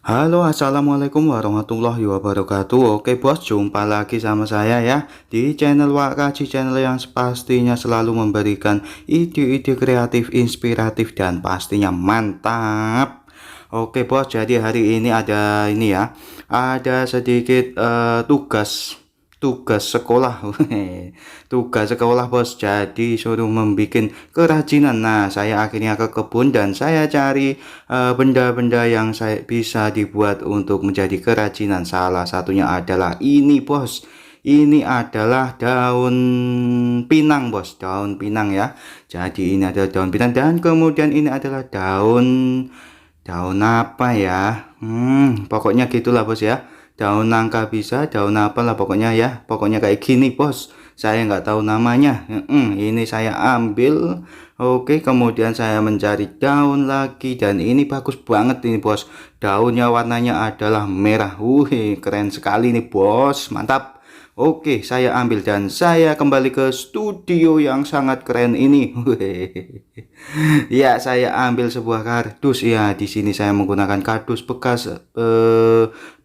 Halo, assalamualaikum warahmatullahi wabarakatuh. Oke bos, jumpa lagi sama saya ya di channel Wakaji, channel yang pastinya selalu memberikan ide-ide kreatif, inspiratif dan pastinya mantap. Oke bos, jadi hari ini ada ini ya, ada sedikit tugas tugas sekolah. Tugas sekolah bos, jadi suruh membuat kerajinan. Nah, saya akhirnya ke kebun dan saya cari benda-benda yang saya bisa dibuat untuk menjadi kerajinan. Salah satunya adalah ini bos. Ini adalah daun pinang bos, daun pinang ya. Jadi ini adalah daun pinang dan kemudian ini adalah daun daun apa ya? Pokoknya gitulah bos ya. Daun nangka bisa, daun apalah pokoknya ya. Pokoknya kayak gini bos. Saya nggak tahu namanya. Ini saya ambil. Oke, kemudian saya mencari daun lagi dan ini bagus banget ini bos. Daunnya warnanya adalah merah. Wih, keren sekali nih bos. Mantap. Oke, saya ambil dan saya kembali ke studio yang sangat keren ini. Ya, saya ambil sebuah kardus ya. Di sini saya menggunakan kardus bekas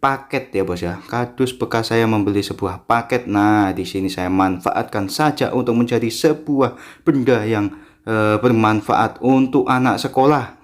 paket ya, Bos ya. Kardus bekas saya membeli sebuah paket. Nah, di sini saya manfaatkan saja untuk menjadi sebuah benda yang bermanfaat untuk anak sekolah.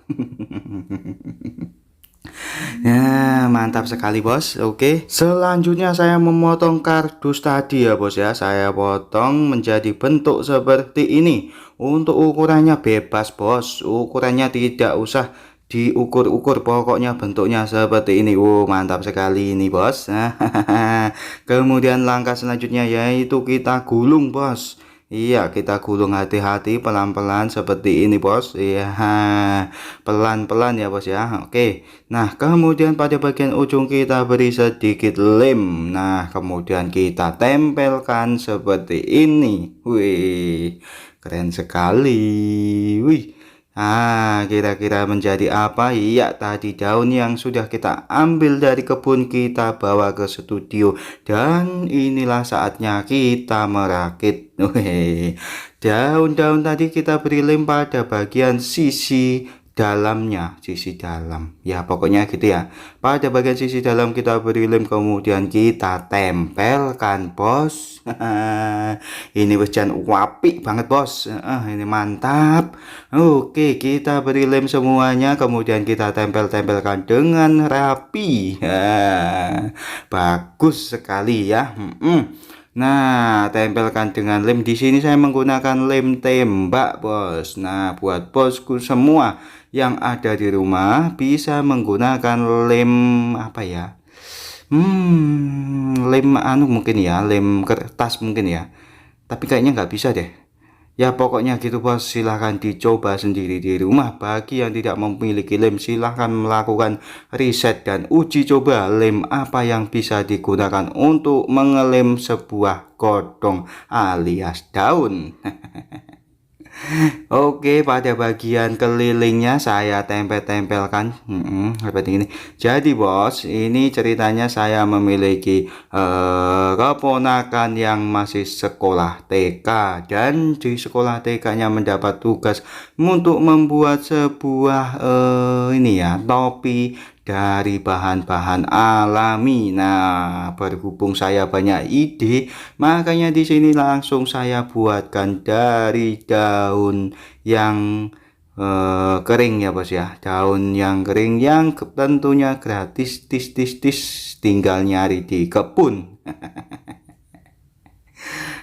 Ya, mantap sekali bos. Oke, selanjutnya saya memotong kardus tadi ya bos ya. Saya potong menjadi bentuk seperti ini. Untuk ukurannya bebas bos. Ukurannya tidak usah diukur-ukur. Pokoknya bentuknya seperti ini. Mantap sekali ini bos. Kemudian langkah selanjutnya yaitu kita gulung bos. Iya, kita gulung hati-hati pelan-pelan seperti ini bos. Iya, pelan-pelan ya bos ya. Oke, nah kemudian pada bagian ujung kita beri sedikit lem. Nah kemudian kita tempelkan seperti ini. Wih, keren sekali. Wih, kira-kira menjadi apa? Iya, tadi daun yang sudah kita ambil dari kebun kita bawa ke studio. Dan inilah saatnya kita merakit. Daun-daun tadi kita beri lem pada bagian sisi dalamnya, sisi dalam. Ya, pokoknya gitu ya. Pada bagian sisi dalam kita beri lem, kemudian kita tempelkan, bos. Ini hujan wapi banget, bos. Ini mantap. Oke, kita beri lem semuanya, kemudian kita tempel-tempelkan dengan rapi. Bagus sekali ya. Nah, tempelkan dengan lem. Di sini saya menggunakan lem tembak, bos. Nah, buat bosku semua yang ada di rumah bisa menggunakan lem apa ya? Lem anu mungkin ya, lem kertas mungkin ya. Tapi kayaknya nggak bisa deh. Ya pokoknya gitu bos, silahkan dicoba sendiri di rumah. Bagi yang tidak memiliki lem, silahkan melakukan riset dan uji coba lem apa yang bisa digunakan untuk mengelem sebuah godong alias daun. Oke, pada bagian kelilingnya saya tempel-tempelkan seperti ini. Jadi bos, ini ceritanya saya memiliki keponakan yang masih sekolah TK dan di sekolah TK-nya mendapat tugas untuk membuat sebuah ini ya, topi dari bahan-bahan alami. Nah, berhubung saya banyak ide, makanya di sini langsung saya buatkan dari daun yang kering ya bos ya. Daun yang kering yang tentunya gratis, tis tinggal nyari di kebun.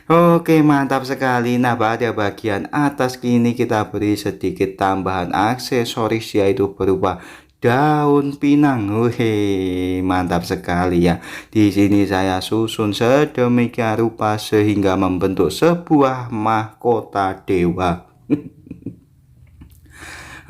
Oke, mantap sekali. Nah, pada bagian atas kini kita beri sedikit tambahan aksesoris yaitu berupa daun pinang. Wih, mantap sekali ya. Di sini saya susun sedemikian rupa sehingga membentuk sebuah mahkota dewa.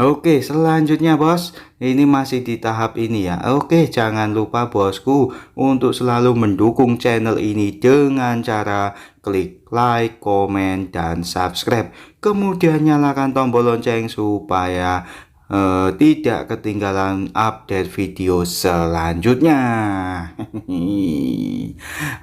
Oke, selanjutnya bos, ini masih di tahap ini ya. Oke, jangan lupa bosku untuk selalu mendukung channel ini dengan cara klik like, komen, dan subscribe. Kemudian nyalakan tombol lonceng supaya tidak ketinggalan update video selanjutnya.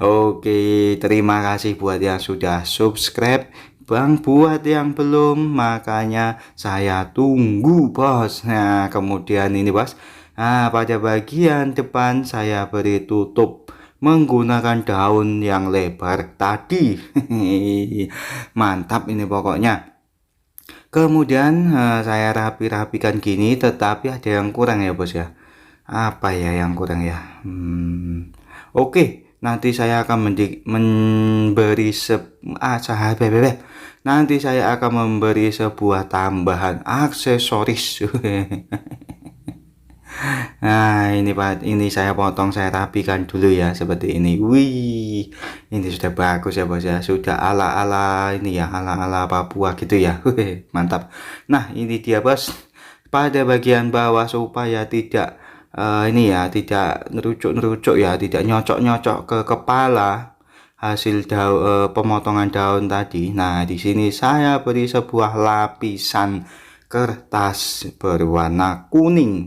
Oke, terima kasih buat yang sudah subscribe. Bang, buat yang belum, makanya saya tunggu bos. Nah kemudian ini bos, Nah, pada bagian depan saya beri tutup menggunakan daun yang lebar tadi. Mantap ini pokoknya. Kemudian saya rapi-rapikan gini, tetapi ada yang kurang ya bos ya. Apa ya yang kurang ya? Oke, nanti saya akan memberi nanti saya akan memberi sebuah tambahan aksesoris. Nah, ini Pak, ini saya potong, saya rapikan dulu ya, seperti ini. Wih, ini sudah bagus ya, Bos ya. Sudah ala-ala ini ya, ala-ala Papua gitu ya. Mantap. Nah, ini dia, Bos. Pada bagian bawah supaya tidak ini ya, tidak nerucuk-nerucuk ya, tidak nyocok-nyocok ke kepala hasil pemotongan daun tadi. Nah, di sini saya beri sebuah lapisan kertas berwarna kuning.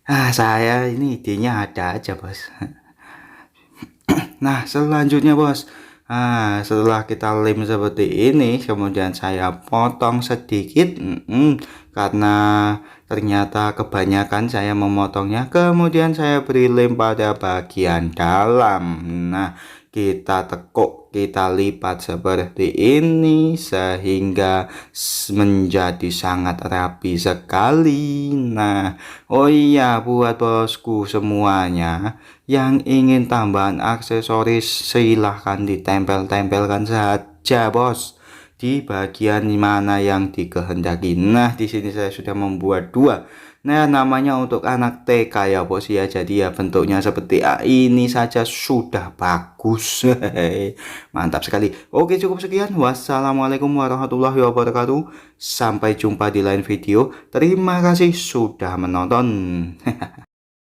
Saya ini idenya ada aja bos. Nah selanjutnya bos, setelah kita lem seperti ini, kemudian saya potong sedikit, karena ternyata kebanyakan saya memotongnya. Kemudian saya beri lem pada bagian dalam. Nah, kita tekuk, kita lipat seperti ini sehingga menjadi sangat rapi sekali. Nah, oh iya, buat bosku semuanya yang ingin tambahan aksesoris, silahkan ditempel-tempelkan saja bos di bagian mana yang dikehendaki. Nah, di sini saya sudah membuat dua. Nah, namanya untuk anak TK ya bos ya. Jadi ya bentuknya seperti ini saja sudah bagus. Mantap sekali. Oke, cukup sekian. Wassalamualaikum warahmatullahi wabarakatuh. Sampai jumpa di lain video. Terima kasih sudah menonton.